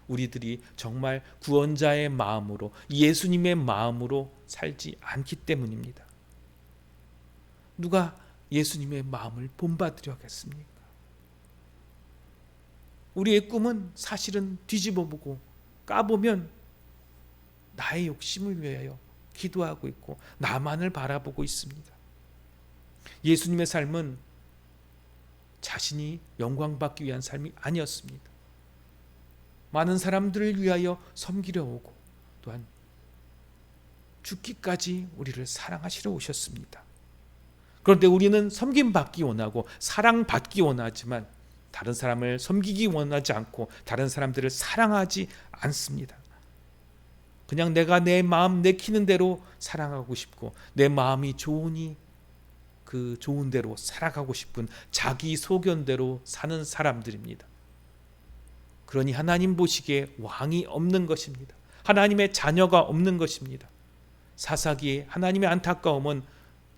우리들이 정말 구원자의 마음으로, 예수님의 마음으로 살지 않기 때문입니다. 누가 예수님의 마음을 본받으려겠습니까? 우리의 꿈은 사실은 뒤집어보고 까보면 나의 욕심을 위하여 기도하고 있고 나만을 바라보고 있습니다. 예수님의 삶은 자신이 영광받기 위한 삶이 아니었습니다. 많은 사람들을 위하여 섬기려 오고 또한 죽기까지 우리를 사랑하시러 오셨습니다. 그런데 우리는 섬김받기 원하고 사랑받기 원하지만 다른 사람을 섬기기 원하지 않고 다른 사람들을 사랑하지 않습니다. 그냥 내가 내 마음 내키는 대로 사랑하고 싶고 내 마음이 좋으니 그 좋은 대로 살아가고 싶은 자기 소견대로 사는 사람들입니다. 그러니 하나님 보시기에 왕이 없는 것입니다. 하나님의 자녀가 없는 것입니다. 사사기에 하나님의 안타까움은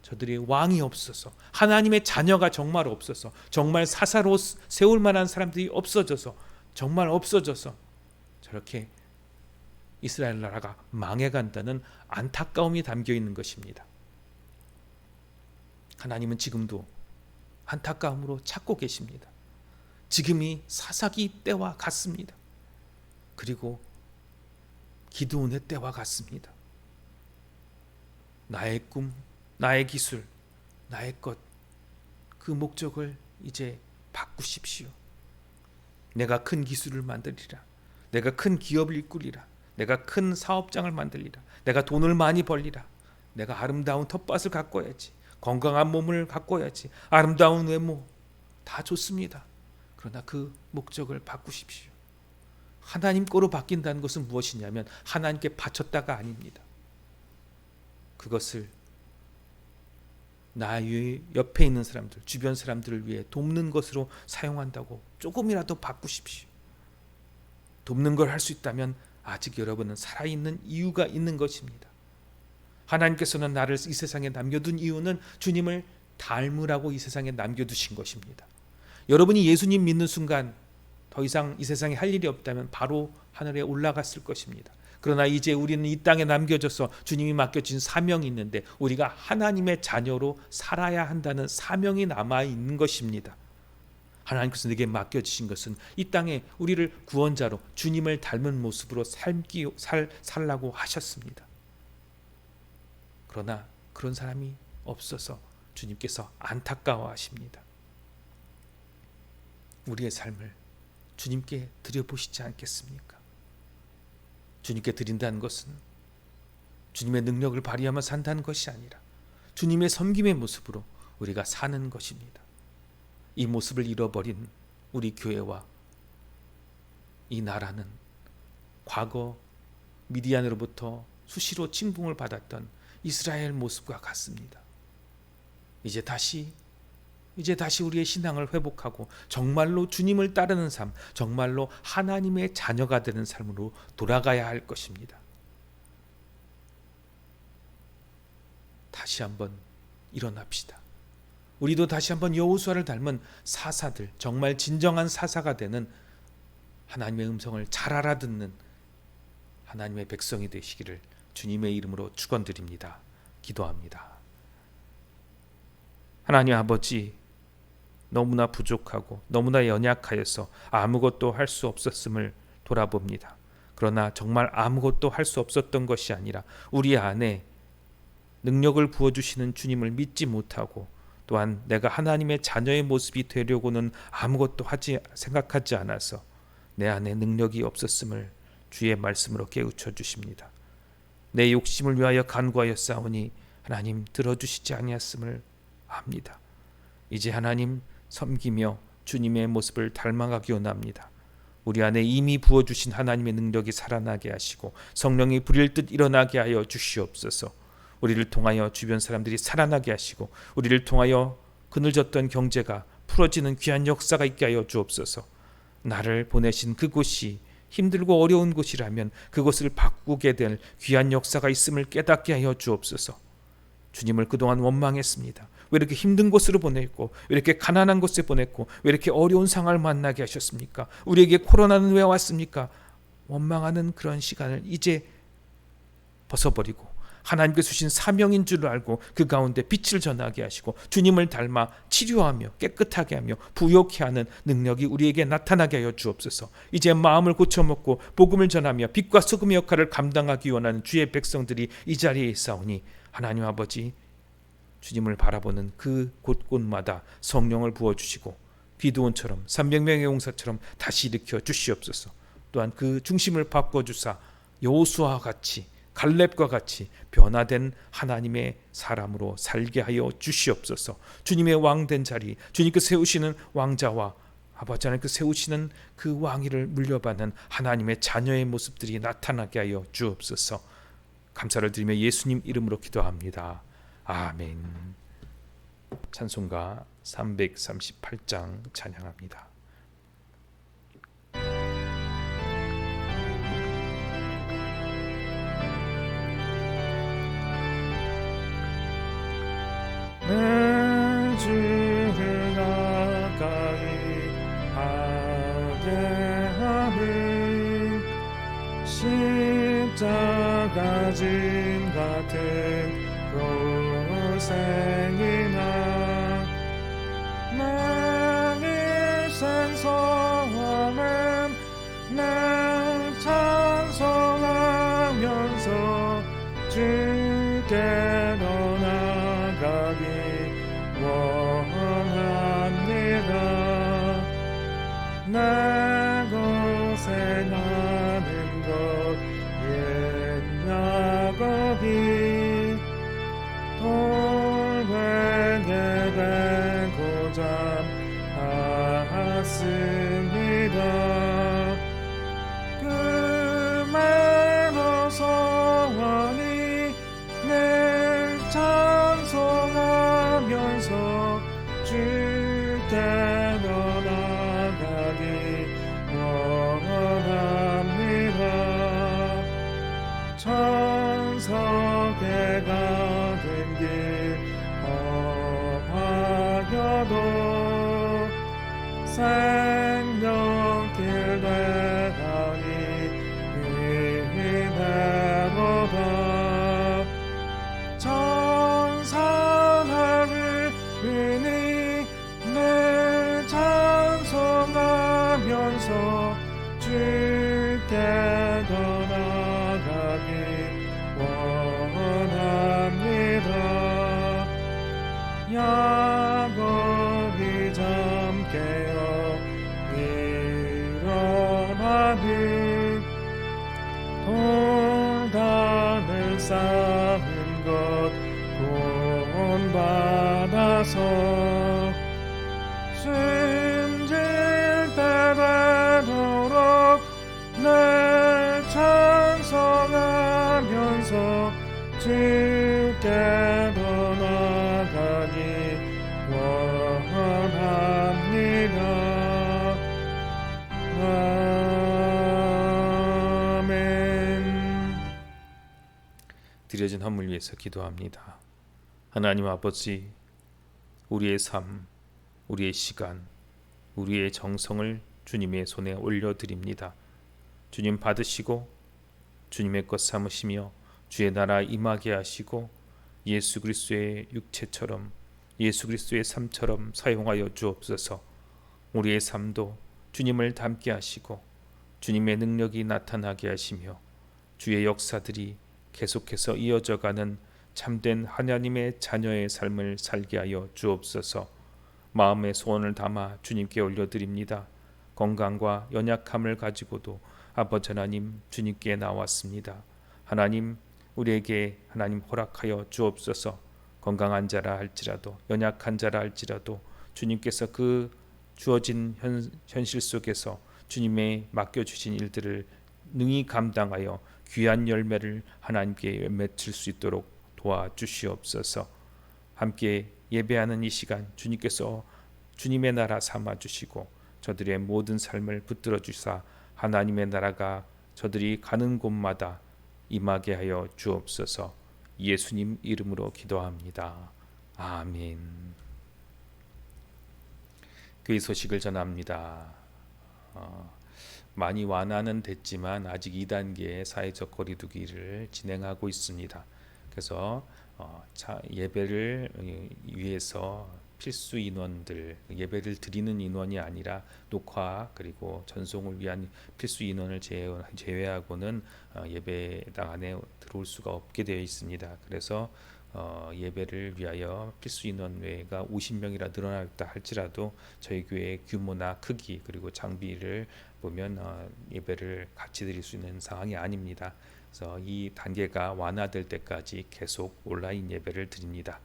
저들이 왕이 없어서, 하나님의 자녀가 정말 없어서, 정말 사사로 세울 만한 사람들이 없어져서, 정말 없어져서 저렇게 이스라엘 나라가 망해간다는 안타까움이 담겨 있는 것입니다. 하나님은 지금도 안타까움으로 찾고 계십니다. 지금이 사사기 때와 같습니다. 그리고 기드온의 때와 같습니다. 나의 꿈, 나의 기술, 나의 것, 그 목적을 이제 바꾸십시오. 내가 큰 기술을 만들리라. 내가 큰 기업을 이끌리라. 내가 큰 사업장을 만들리라. 내가 돈을 많이 벌리라. 내가 아름다운 텃밭을 가꿔야지. 건강한 몸을 가꿔야지. 아름다운 외모 다 좋습니다. 그러나 그 목적을 바꾸십시오. 하나님 거로 바뀐다는 것은 무엇이냐면 하나님께 바쳤다가 아닙니다. 그것을 나의 옆에 있는 사람들, 주변 사람들을 위해 돕는 것으로 사용한다고 조금이라도 바꾸십시오. 돕는 걸 할 수 있다면 아직 여러분은 살아있는 이유가 있는 것입니다. 하나님께서는 나를 이 세상에 남겨둔 이유는 주님을 닮으라고 이 세상에 남겨두신 것입니다. 여러분이 예수님 믿는 순간 더 이상 이 세상에 할 일이 없다면 바로 하늘에 올라갔을 것입니다. 그러나 이제 우리는 이 땅에 남겨져서 주님이 맡겨진 사명이 있는데 우리가 하나님의 자녀로 살아야 한다는 사명이 남아있는 것입니다. 하나님께서 내게 맡겨주신 것은 이 땅에 우리를 구원자로 주님을 닮은 모습으로 살라고 하셨습니다. 그러나 그런 사람이 없어서 주님께서 안타까워하십니다. 우리의 삶을 주님께 드려보시지 않겠습니까? 주님께 드린다는 것은 주님의 능력을 발휘하며 산다는 것이 아니라 주님의 섬김의 모습으로 우리가 사는 것입니다. 이 모습을 잃어버린 우리 교회와 이 나라는 과거 미디안으로부터 수시로 침공을 받았던 이스라엘 모습과 같습니다. 이제 다시 우리의 신앙을 회복하고 정말로 주님을 따르는 삶, 정말로 하나님의 자녀가 되는 삶으로 돌아가야 할 것입니다. 다시 한번 일어납시다. 우리도 다시 한번 여호수아를 닮은 사사들, 정말 진정한 사사가 되는 하나님의 음성을 잘 알아듣는 하나님의 백성이 되시기를 주님의 이름으로 축원드립니다. 기도합니다. 하나님 아버지, 너무나 부족하고 너무나 연약하여서 아무것도 할 수 없었음을 돌아봅니다. 그러나 정말 아무것도 할 수 없었던 것이 아니라 우리 안에 능력을 부어주시는 주님을 믿지 못하고 또한 내가 하나님의 자녀의 모습이 되려고는 아무것도 생각하지 않아서 내 안에 능력이 없었음을 주의 말씀으로 깨우쳐 주십니다. 내 욕심을 위하여 간구하여 싸우니 하나님 들어주시지 아니하였음을 압니다. 이제 하나님 섬기며 주님의 모습을 닮아가기 원합니다. 우리 안에 이미 부어주신 하나님의 능력이 살아나게 하시고 성령이 불일 듯 일어나게 하여 주시옵소서. 우리를 통하여 주변 사람들이 살아나게 하시고 우리를 통하여 그늘졌던 경제가 풀어지는 귀한 역사가 있게 하여 주옵소서. 나를 보내신 그곳이 힘들고 어려운 곳이라면 그곳을 바꾸게 될 귀한 역사가 있음을 깨닫게 하여 주옵소서. 주님을 그동안 원망했습니다. 왜 이렇게 힘든 곳으로 보냈고, 왜 이렇게 가난한 곳에 보냈고, 왜 이렇게 어려운 상황을 만나게 하셨습니까? 우리에게 코로나는 왜 왔습니까? 원망하는 그런 시간을 이제 벗어버리고 하나님께서 주신 사명인 줄 알고 그 가운데 빛을 전하게 하시고 주님을 닮아 치료하며 깨끗하게 하며 부욕케 하는 능력이 우리에게 나타나게 하여 주옵소서. 이제 마음을 고쳐먹고 복음을 전하며 빛과 소금의 역할을 감당하기 원하는 주의 백성들이 이 자리에 있사오니 하나님 아버지, 주님을 바라보는 그 곳곳마다 성령을 부어주시고 기드온처럼 300명의 용사처럼 다시 일으켜 주시옵소서. 또한 그 중심을 바꿔주사 여호수아와 같이 갈렙과 같이 변화된 하나님의 사람으로 살게 하여 주시옵소서. 주님의 왕된 자리, 주님께서 세우시는 왕자와 아버지 하나님께서 세우시는 그 왕위를 물려받는 하나님의 자녀의 모습들이 나타나게 하여 주옵소서. 감사를 드리며 예수님 이름으로 기도합니다. 아멘. 찬송가 338장 찬양합니다. 내 주를 가까이 하게 하는 십자가 짐 같은 고생이나 내 일생 소원은 늘 찬송하면서 주께 나가기 원합니다. 내 고생하는 것 옛 야곱이 돌베개 베고자 하였습니다. 그 말로 소원이 늘 찬송하면서 주께 나가기 원합니다. 천석에가 된 길 험하여도 생명길 되다니 이대로다. 천사를 은히 늘 찬송하면서 주께 더 나가기 원합니다. 야곱이 잠 깨어 일어나듯 돌담을 쌓은 것 본받아서 드려진 헌물 위해서 기도합니다. 하나님 아버지, 우리의 삶, 우리의 시간, 우리의 정성을 주님의 손에 올려드립니다. 주님 받으시고 주님의 것 삼으시며 주의 나라 임하게 하시고 예수 그리스도의 육체처럼 예수 그리스도의 삶처럼 사용하여 주옵소서. 우리의 삶도 주님을 닮게 하시고 주님의 능력이 나타나게 하시며 주의 역사들이 계속해서 이어져가는 참된 하나님의 자녀의 삶을 살게 하여 주옵소서. 마음의 소원을 담아 주님께 올려드립니다. 건강과 연약함을 가지고도 아버지 하나님 주님께 나왔습니다. 하나님, 우리에게 하나님 허락하여 주옵소서. 건강한 자라 할지라도 연약한 자라 할지라도 주님께서 그 주어진 현실 속에서 주님의 맡겨주신 일들을 능히 감당하여 귀한 열매를 하나님께 맺을 수 있도록 도와주시옵소서. 함께 예배하는 이 시간 주님께서 주님의 나라 삼아주시고 저들의 모든 삶을 붙들어 주사 하나님의 나라가 저들이 가는 곳마다 임하게 하여 주옵소서. 예수님 이름으로 기도합니다. 아멘. 그 소식을 전합니다. 많이 완화는 됐지만 아직 2단계의 사회적 거리두기를 진행하고 있습니다. 그래서 예배를 위해서 필수 인원들, 예배를 드리는 인원이 아니라 녹화 그리고 전송을 위한 필수 인원을 제외하고는 예배당 안에 들어올 수가 없게 되어 있습니다. 그래서 예배를 위하여 필수 인원 외가 50명이라 늘어났다 할지라도 저희 교회의 규모나 크기 그리고 장비를 보면 예배를 같이 드릴 수 있는 상황이 아닙니다. 그래서 이 단계가 완화될 때까지 계속 온라인 예배를 드립니다.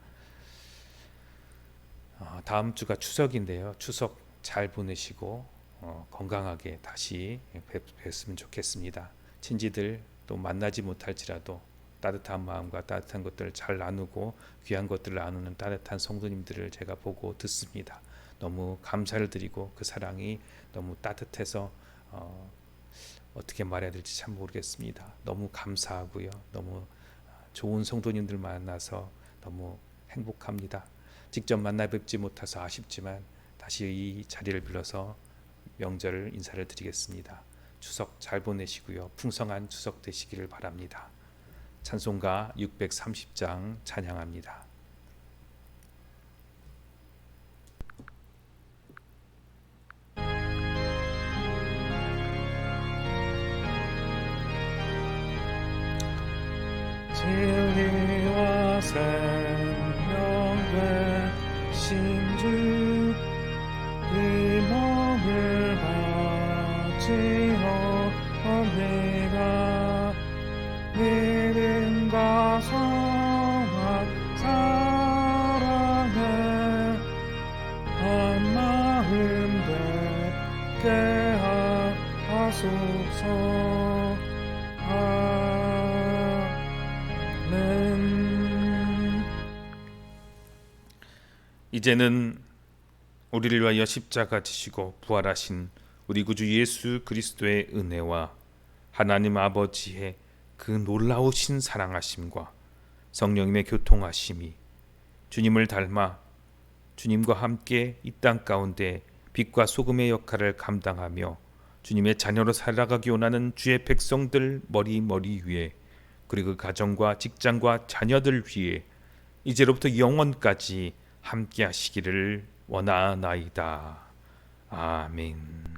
다음 주가 추석인데요. 추석 잘 보내시고 건강하게 다시 뵀으면 좋겠습니다. 친지들 또 만나지 못할지라도 따뜻한 마음과 따뜻한 것들을 잘 나누고 귀한 것들을 나누는 따뜻한 성도님들을 제가 보고 듣습니다. 너무 감사를 드리고 그 사랑이 너무 따뜻해서 어떻게 말해야 될지 참 모르겠습니다. 너무 감사하고요. 너무 좋은 성도님들 만나서 너무 행복합니다. 직접 만나 뵙지 못해서 아쉽지만 다시 이 자리를 빌어서 명절 인사를 드리겠습니다. 추석 잘 보내시고요. 풍성한 추석 되시기를 바랍니다. 찬송가 630장 찬양합니다. 진리와 생명된 신주 이 몸을 바치옵니다. 믿음과 선한 사랑에 한 마음 되게 하소서. 아멘. 이제는 우리를 위하여 십자가 지시고 부활하신 우리 구주 예수 그리스도의 은혜와 하나님 아버지의 그 놀라우신 사랑하심과 성령님의 교통하심이 주님을 닮아 주님과 함께 이 땅 가운데 빛과 소금의 역할을 감당하며 주님의 자녀로 살아가기 원하는 주의 백성들 머리 위에 그리고 가정과 직장과 자녀들 위에 이제로부터 영원까지 함께 하시기를 원하나이다. 아멘.